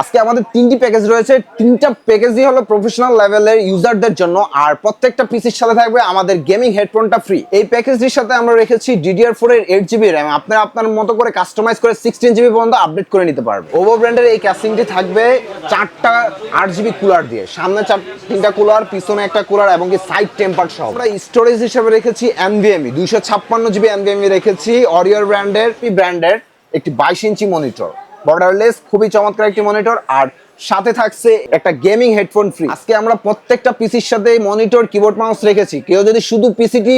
আজকে আমাদের তিনটি প্যাকেজ রয়েছে। তিনটা প্যাকেজই হলো প্রফেশনাল লেভেলের ইউজারদের জন্য, আর প্রত্যেকটা পিসির সাথে থাকবে আমাদের গেমিং হেডফোনটা ফ্রি। এই প্যাকেজটির সাথে আমরা রেখেছি DDR4 এর 8GB র্যাম। আপনারা আপনার মতো করে কাস্টমাইজ করে 16GB পর্যন্ত আপডেট করে নিতে পারবেন। ওভো ব্র্যান্ডের এই ক্যাসিংটি থাকবে 4টা 8GB কুলার দিয়ে, সামনে 3টা কুলার, পিছনে একটা কুলার এবং কি সাইড টেম্পার সহ। আমরা স্টোরেজ হিসেবে রেখেছি NVMe 256GB NVMe রেখেছি। অরিওর ব্র্যান্ডের একটি 22 ইঞ্চি মনিটর, বর্ডারলেস, খুবই চমৎকার একটি মনিটর, আর সাথে থাকছে একটা গেমিং হেডফোন ফ্রি। আজকে আমরা প্রত্যেকটা পিসির সাথে মনিটর, কিবোর্ড, মাউস রেখেছি। কেউ যদি শুধু পিসিটি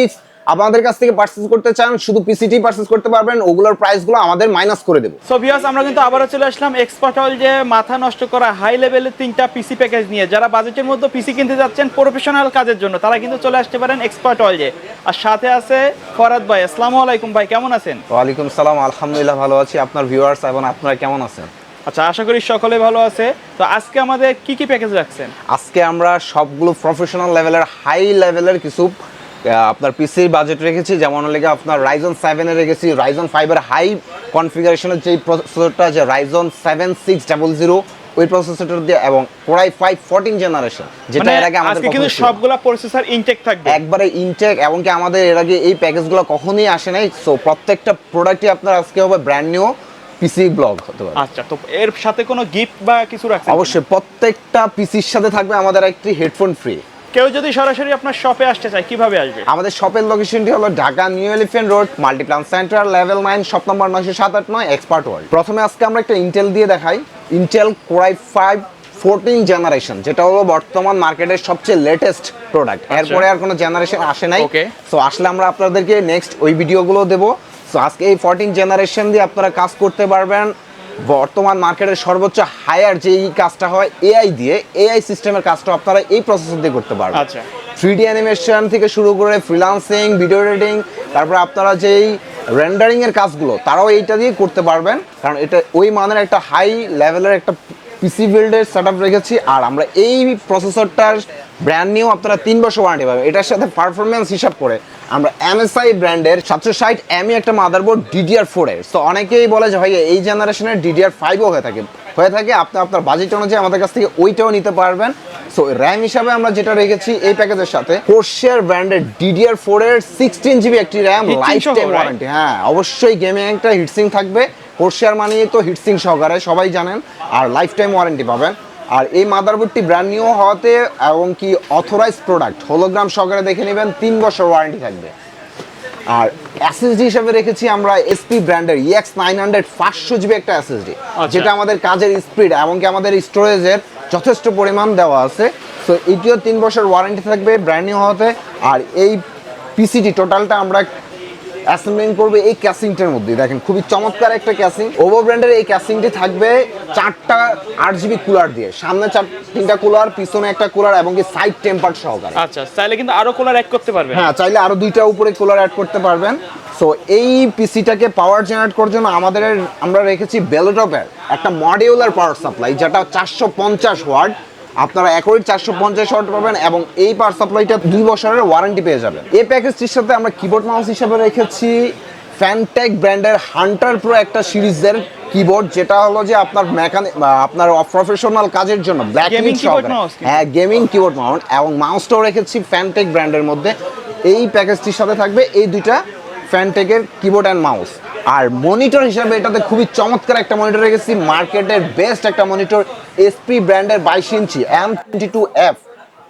আমাদের কাছ থেকে পারচেজ করতে চান, শুধু পিসিটি পারচেজ করতে পারবেন, ওগুলোর প্রাইসগুলো আমাদের মাইনাস করে দেব। সো ভিউয়ার্স, আমরা কিন্তু আবারও চলে আসলাম এক্সপার্ট অয়েল যে মাথা নষ্ট করা হাই লেভেলের তিনটা পিসি প্যাকেজ নিয়ে। যারা বাজেটের মধ্যে পিসি কিনতে যাচ্ছেন প্রফেশনাল কাজের জন্য, তারা কিন্তু চলে আসতে পারেন এক্সপার্ট অয়েল যে। আর সাথে আছে ফরাদ ভাই। আসসালামু আলাইকুম ভাই, কেমন আছেন? ওয়ালাইকুম সালাম, আলহামদুলিল্লাহ ভালো আছি। আপনার ভিউয়ার্স এবং আপনারা কেমন আছেন? আচ্ছা, আশা করি সকলে ভালো আছে। তো আজকে আমাদের কি কি প্যাকেজ রাখছেন? আজকে আমরা সবগুলো প্রফেশনাল লেভেলের, হাই লেভেলের কিছু আপনার পিসির বাজেট রেখেছি। যেমন লেগে আপনার Ryzen 7 এ রেখেছি, Ryzen 5 এর হাই কনফিগারেশনের যে প্রসেসরটা আছে Ryzen 7600, ওই প্রসেসরটা দিয়ে, এবং Core i5 14 জেনারেশন, যেটা এর আগে আমাদের আজকে কিন্তু সবগুলা প্রসেসর ইনটেক থাকবে, একবারে ইনটেক, এবং কি আমাদের এর আগে এই প্যাকেজগুলো কখনোই আসে নাই। সো প্রত্যেকটা প্রোডাক্টই আপনার আজকে হবে ব্র্যান্ড নিউ পিসি ব্লগ হতে পারে। আচ্ছা, তো এর সাথে কোনো গিফট বা কিছু রাখছেন? অবশ্যই, প্রত্যেকটা পিসির সাথে থাকবে আমাদের একটি হেডফোন ফ্রি। কেউ যদি সরাসরি আপনার শপে আসতে চায় কিভাবে আসবে? আমাদের শপের লোকেশনটি হলো Dhaka new elephant road, Multiplan centre, level 9, shop number 979, expert world. প্রথমে আজকে আমরা একটা ইন্টেল দিয়ে দেখাই। ইন্টেল Core i5 14 জেনারেশন, যেটা হলো বর্তমান মার্কেটের সবচেয়ে লেটেস্ট প্রোডাক্ট। এরপরে আর কোনো জেনারেশন আসে নাই। সো আসলে আমরা আপনাদেরকে নেক্সট ওই ভিডিওগুলো দেবো। সো আজকে এই 14 জেনারেশন দিয়ে আপনারা কাজ করতে পারবেন। বর্তমান মার্কেটের সর্বোচ্চ হায়ার যেই কাজটা হয় এআই সিস্টেমের কাজটা আপনারা এই প্রসেসর দিয়ে করতে পারবেন। আচ্ছা, 3D অ্যানিমেশন থেকে শুরু করে ফ্রিল্যান্সিং, ভিডিও এডিটিং, তারপর আপনারা যেই রেন্ডারিং এর কাজগুলো, তারাও এইটা দিয়ে করতে পারবেন। কারণ এটা ওই মানের একটা হাই লেভেলের একটা পিসি বিল্ডের সেটআপ রেখেছি। আর আমরা এই প্রসেসরটার ব্র্যান্ড নিউ আপনারা 3 বছর ওয়ারেন্টি পাবেন। এটার সাথে পারফরমেন্স হিসাব করে আমরা MSI ব্র্যান্ডের 760 একটা মাদারবোর্ড DDR4 এর। তো অনেকেই বলে যে ভাই এই জেনারেশনের DDR5ও হয়ে থাকে। আপনি আপনার বাজেট অনুযায়ী আমাদের কাছ থেকে ওইটাও নিতে পারবেন। সো র্যাম হিসাবে আমরা যেটা রেখেছি এই প্যাকেজের সাথে, Corsair ব্র্যান্ডের DDR4 এর 16GB একটি র্যাম, লাইফ টাইম ওয়ারেন্টি। হ্যাঁ, অবশ্যই গেমিং একটা হিটসিং থাকবে। Corsair মানেই তো হিটসিং সহকারে, সবাই জানেন, আর লাইফ টাইম ওয়ারেন্টি পাবেন। আর এই মাদারবোর্ডটি ব্র্যান্ড নিউ হওয়াতে এবং কি অথরাইজ প্রোডাক্ট, হোলোগ্রাম সহকারে দেখে নেবেন, 3 বছর ওয়ারেন্টি থাকবে। আর SSD হিসেবে রেখেছি আমরা SP ব্র্যান্ডের EX900 500GB একটা SSD, যেটা আমাদের কাজের স্পিড এবং কি আমাদের স্টোরেজের যথেষ্ট পরিমাণ দেওয়া আছে। সো এটিও 3 বছর ওয়ারেন্টি থাকবে ব্র্যান্ড নিউ হওয়াতে। আর এই পিসিটি টোটালটা আমরা অ্যাসেম্বলিং করবে এই ক্যাসিংটার মধ্যে। দেখেন, খুবই চমৎকার একটা ক্যাসিং। ওভো ব্র্যান্ডের এই ক্যাসিংটি থাকবে 4টা 8GB কুলার দিয়ে, সামনে 3টা কুলার, পিছনে একটা কুলার এবং কি সাইড টেম্পার সহকারে। আচ্ছা, চাইলে কিন্তু আরো কুলার অ্যাড করতে পারবেন। হ্যাঁ, চাইলে আরো 2টা উপরে কুলার অ্যাড করতে পারবেন। সো এই পিসিটাকে পাওয়ার জেনারেট করার জন্য আমরা রেখেছি বেলোটপের একটা মডিউলার পাওয়ার সাপ্লাই, যেটা 450 ওয়াট। আপনারা একই 450 ওয়াট পাবেন এবং এই পাওয়ার সাপ্লাইটা 2 বছরের ওয়ারেন্টি পেয়ে যাবেন। এই প্যাকেজটির সাথে আমরা কিবোর্ড মাউস হিসেবে রেখেছি ফ্যানটেক ব্র্যান্ডের হান্টার প্রো একটা সিরিজের কিবোর্ড, যেটা হলো যে আপনার আপনার প্রফেশনাল কাজের জন্য ব্ল্যাক গেমিং কিবোর্ড মাউস। হ্যাঁ, গেমিং কিবোর্ড মাউন্ট, এবং মাউসটাও রেখেছি ফ্যানটেক ব্র্যান্ডের মধ্যে। এই প্যাকেজটির সাথে থাকবে এই 2টা ফ্যানটেকের কিবোর্ড অ্যান্ড মাউস। আর মনিটর হিসাবে এটাতে খুবই চমৎকার একটা মনিটর রেখেছি, মার্কেটের বেস্ট একটা মনিটর, SP ব্র্যান্ডের 22 ইঞ্চি M22F।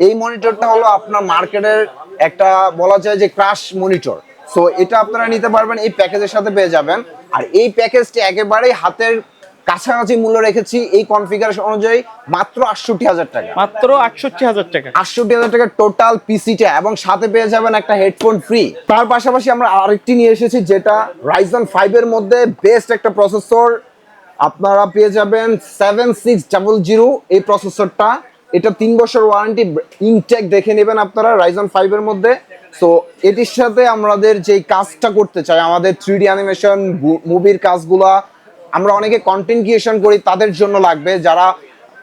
এই মনিটরটা হলো আপনার মার্কেটের একটা বলা যায় যে ক্রাশ মনিটর। সো এটা আপনারা নিতে পারবেন, এই প্যাকেজের সাথে পেয়ে যাবেন। আর এই প্যাকেজটি একেবারেই হাতের কাছাকাছি মূল্য রেখেছি এই কনফিগারেশন অনুযায়ী মাত্র 68,000 টাকা। মাত্র 68,000 টাকা। 68,000 টাকা টোটাল পিসিটা, এবং সাথে পেয়ে যাবেন একটা হেডফোন ফ্রি। তার পাশাপাশি আমরা আরেকটি নিয়ে এসেছি, যেটা Ryzen 5 এর মধ্যে বেস্ট একটা প্রসেসর। আপনারা পেয়ে যাবেন 7600 এই প্রসেসরটা। এটা 3 বছর ওয়ারেন্টি, ইনটেক দেখে নেবেন আপনারা Ryzen 5 এর মধ্যে। সো এটির সাথে আমাদের যে কাজটা করতে চাই, আমাদের 3D অ্যানিমেশন, মুভির কাজগুলা, আমরা অনেকে কন্টেন্ট ক্রিয়েশন করি, তাদের জন্য লাগবে। যারা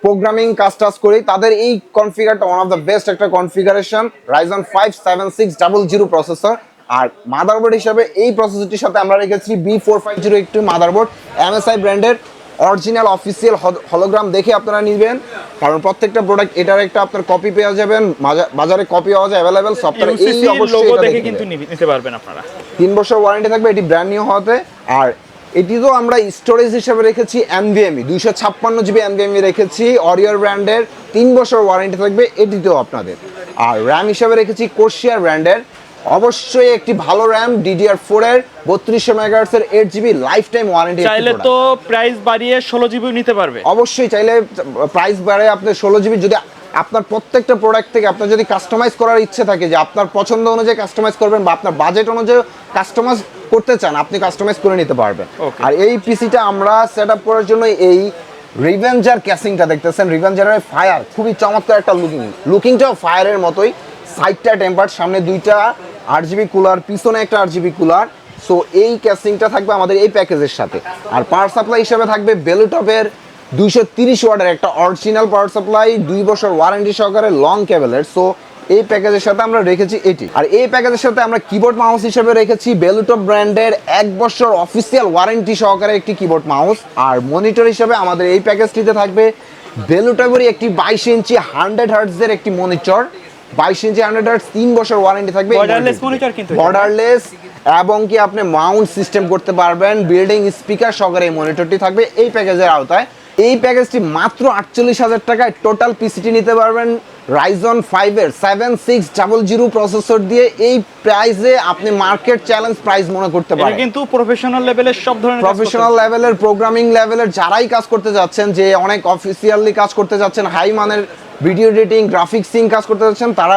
প্রোগ্রামিং কাজ করি, তাদের এই কনফিগারটা ওয়ান অফ দ্য বেস্ট একটা কনফিগারেশন, Ryzen 5 7600 প্রসেসর। আর মাদারবোর্ড হিসাবে এই প্রসেসরটির সাথে আমরা রেখেছি B450 একটি মাদারবোর্ড, MSI ব্র্যান্ডের অরিজিনাল অফিসিয়াল হলোগ্রাম দেখে আপনারা নেবেন, কারণ প্রত্যেকটা প্রোডাক্ট এটার একটা আপনার কপি পেয়ে যাবেন, বাজারে কপি পাওয়া যায় অ্যাভেলেবেল সফটওয়্যার, এই ইউসিসি অবশ্যই লোগো এটা দেখে দেখে কিন্তু নিতে পারবেন আপনারা। 3 বছর ওয়ারেন্টি থাকবে, এটি ব্র্যান্ড নিউ হতে। আর এটি তো আমরা স্টোরেজ হিসেবে রেখেছি NVMe 256 GB NVMe রেখেছি, অরিয়র ব্র্যান্ডের, 3 বছর ওয়ারেন্টি থাকবে এটিতেও আপনাদের। আর র্যাম হিসেবে রেখেছি কোর্সিয়ার ব্র্যান্ডের, অবশ্যই একটি ভালো র্যাম DDR4 এর 3200 MHz এর 8GB লাইফ টাইম ওয়ারেন্টি। চাইলে তো প্রাইস বাড়িয়ে 16 GB নিতে পারবে, অবশ্যই চাইলে প্রাইস বাড়ে আপনি 16 GB, যদি আপনার প্রত্যেকটা প্রোডাক্ট থেকে আপনার যদি কাস্টমাইজ করার ইচ্ছে থাকে যে আপনার পছন্দ অনুযায়ী কাস্টমাইজ করবেন বা আপনার বাজেট অনুযায়ী কাস্টমাইজ করতে চান, আপনি কাস্টমাইজ করে নিতে পারবেন। আর এই পিসিটা আমরা সেট আপ করার জন্য এই রিভেঞ্জার ক্যাসিংটা দেখতেছেন, রিভেঞ্জারের ফায়ার খুবই চমৎকার একটা লুকিংটাও ফায়ারের মতোই, সাইডটা টেম্পার, সামনে 2টা 8GB কুলার, পিছনে একটা 8GB কুলার। সো এই ক্যাসিংটা থাকবে আমাদের এই প্যাকেজের সাথে। আর পাওয়ার সাপ্লাই হিসেবে থাকবে বেলুটপের 230 ওয়াটের একটা অরিজিনাল পাওয়ার সাপ্লাই, 2 বছর ওয়ারেন্টি সহকারে লং কেবলের। সো এই প্যাকেজের সাথে আমরা রেখেছি এটি। আর এই প্যাকেজের সাথে আমরা কিবোর্ড মাউস হিসেবে রেখেছি বেলুটপ ব্র্যান্ডের 1 বছর অফিসিয়াল ওয়ারেন্টি সহকারে একটি কিবোর্ড মাউস। আর মনিটর হিসেবে আমাদের এই প্যাকেজটিতে থাকবে বেলুটপেরই একটি 22 ইঞ্চি 100 হার্টজের একটি মনিটর, 22 ইঞ্চি 100 হার্টজ, 3 বছর ওয়ারেন্টি থাকবে, বর্ডারলেস মনিটর, কিন্তু বর্ডারলেস, এবং কি আপনি মাউন্ট সিস্টেম করতে পারবেন, বিল্ডিং স্পিকার সহকারে এই মনিটরটি থাকবে এই প্যাকেজের আওতায়। এই প্যাকেজটি মাত্র 48,000 টাকায় টোটাল পিসিটি নিতে পারবেন Ryzen 5 এর 7600 প্রসেসর দিয়ে। এই প্রাইসে আপনি মার্কেট চ্যালেঞ্জ প্রাইস মনে করতে পারেন, এটা কিন্তু প্রফেশনাল লেভেলের সব ধরনের প্রফেশনাল লেভেলের, প্রোগ্রামিং লেভেলের যারাই কাজ করতে যাচ্ছেন, যে অনেক অফিসিয়ালি কাজ করতে যাচ্ছেন, হাই মানের ভিডিও এডিটিং গ্রাফিক্সিং কাজ করতে যাচ্ছেন, তারা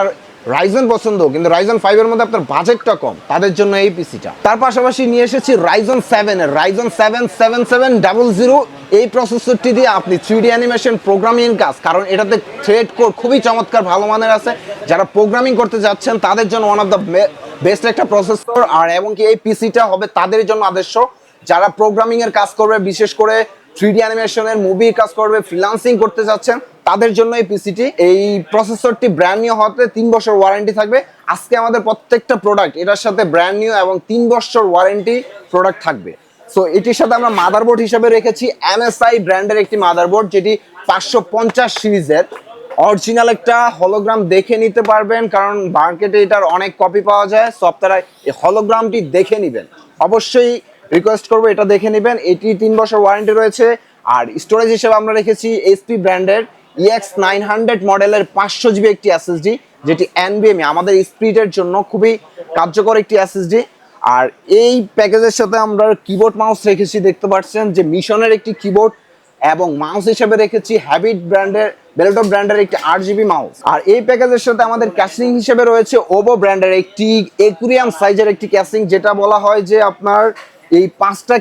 রাইজন পছন্দ, কিন্তু Ryzen 5 এর মধ্যে আপনার বাজেটটা কম, তাদের জন্য এই পিসিটা। তার পাশাপাশি নিয়ে এসেছি Ryzen 7 এর Ryzen 7 7700। এই প্রসেসরটি দিয়ে আপনি 3D অ্যানিমেশন, প্রোগ্রামিং কাজ, কারণ এটাতে থ্রেড কোর খুবই চমৎকার ভালো মানের আছে, যারা প্রোগ্রামিং করতে যাচ্ছেন তাদের জন্য ওয়ান অফ দ্য বেস্ট একটা প্রসেসর। আর এবং কি এই পিসিটা হবে তাদের জন্য আদর্শ যারা প্রোগ্রামিং এর কাজ করবে, বিশেষ করে 3D অ্যানিমেশনের মুভির কাজ করবে, ফ্রিল্যান্সিং করতে যাচ্ছেন, তাদের জন্য এই পিসিটি। এই প্রসেসরটি ব্র্যান্ড নিউ হতে 3 বছর ওয়ারেন্টি থাকবে। আজকে আমাদের প্রত্যেকটা প্রোডাক্ট এটার সাথে ব্র্যান্ড নিউ এবং 3 বছর ওয়ারেন্টি প্রোডাক্ট থাকবে। সো এটির সাথে আমরা মাদারবোর্ড হিসেবে রেখেছি MSI ব্র্যান্ডের একটি মাদারবোর্ড, যেটি 550 সিরিজের অরিজিনাল একটা হলোগ্রাম দেখে নিতে পারবেন, কারণ মার্কেটে এটার অনেক কপি পাওয়া যায়। সো আপনারা এই হলোগ্রামটি দেখে নেবেন, অবশ্যই রিকোয়েস্ট করবো এটা দেখে নেবেন। এটি 3 বছর ওয়ারেন্টি রয়েছে। আর স্টোরেজ হিসেবে আমরা রেখেছি HP ব্র্যান্ডের EX900 মডেলের 500 GB একটি SSD, যেটি NVMe আমাদের স্পিডের জন্য খুবই কার্যকর একটি SSD। আর এই প্যাকেজের সাথে আমরা কিবোর্ড মাউস রেখেছি, দেখতে পাচ্ছেন যে মিশনের একটি কিবোর্ড, এবং মাউস হিসেবে রেখেছি হ্যাবিট ব্র্যান্ডের, বেলটপ ব্র্যান্ডের একটি 8GB মাউস। আর এই প্যাকেজের সাথে আমাদের ক্যাসিং হিসেবে রয়েছে ওভো ব্র্যান্ডের একটি একুরিয়াম সাইজের একটি ক্যাসিং, যেটা বলা হয় যে আপনার এই 5টা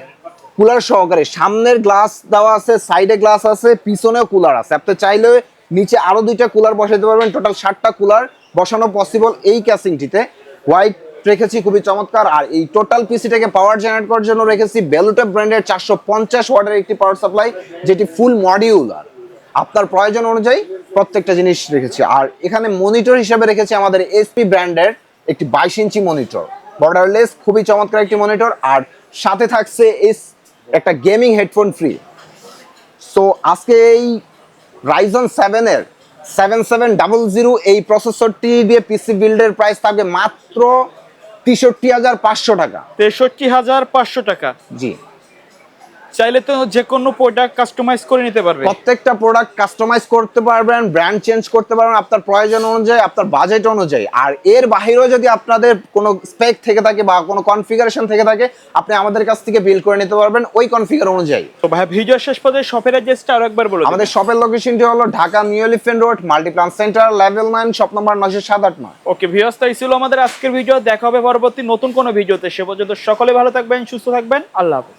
কুলার সহকারে, সামনের গ্লাস দেওয়া আছে, সাইডে গ্লাস আছে, পিছনেও কুলার আছে, আপনি চাইলে নিচে আরো 2টা কুলার বসাতে পারবেন, টোটাল 7টা কুলার বসানো পসিবল এই ক্যাসিংটিতে। হোয়াইট রেখেছি, খুবই চমৎকার। আর এই টোটাল পিসিটাকে পাওয়ার জেনারেট করার জন্য রেখেছি বেলুটপ ব্র্যান্ডের 450 ওয়াটের একটি পাওয়ার সাপ্লাই, যেটি ফুল মডিউলার, আপনার প্রয়োজন অনুযায়ী প্রত্যেকটা জিনিস রেখেছি। আর এখানে মনিটর হিসেবে রেখেছি আমাদের HP ব্র্যান্ডের একটি 22 ইঞ্চি মনিটর, বর্ডারলেস, খুবই চমৎকার একটি মনিটর। আর সাথে থাকছে একটা গেমিং হেডফোন ফ্রি। সো আজকে এই Ryzen 7 এর 7700 এই প্রসেসরটি দিয়ে পিসি বিল্ডের প্রাইস থাকবে মাত্র 63,500 টাকা। 63,500 টাকা। জি, চাইলে তো যে কোনো প্রোডাক্ট কাস্টমাইজ করে নিতে পারবে, প্রত্যেকটা প্রোডাক্ট কাস্টমাইজ করতে পারবেন, ব্র্যান্ড চেঞ্জ করতে পারবেন আপনার প্রয়োজন অনুযায়ী, আপনার বাজেট অনুযায়ী। আর এর বাইরেও যদি আপনাদের কোনো স্পেক থেকে থাকে বা কোনো কনফিগারেশন থেকে থাকে, আপনি আমাদের কাছ থেকে বিল্ড করে নিতে পারবেন ওই কনফিগার অনুযায়ী। তো ভাই ভিডিও শেষ পর্যন্ত শপের অ্যাড্রেসটা আরো একবার বলুন। আমাদের শপের লোকেশনটি হলো Dhaka new elephant road, Multiplan centre, level 9, shop number 979। Okay viewers, তাই ছিল আমাদের আজকের ভিডিও। দেখা হবে পরবর্তী নতুন কোনো ভিডিওতে। সে পর্যন্ত সকলে ভালো থাকবেন, সুস্থ থাকবেন। আল্লাহ হাফেজ।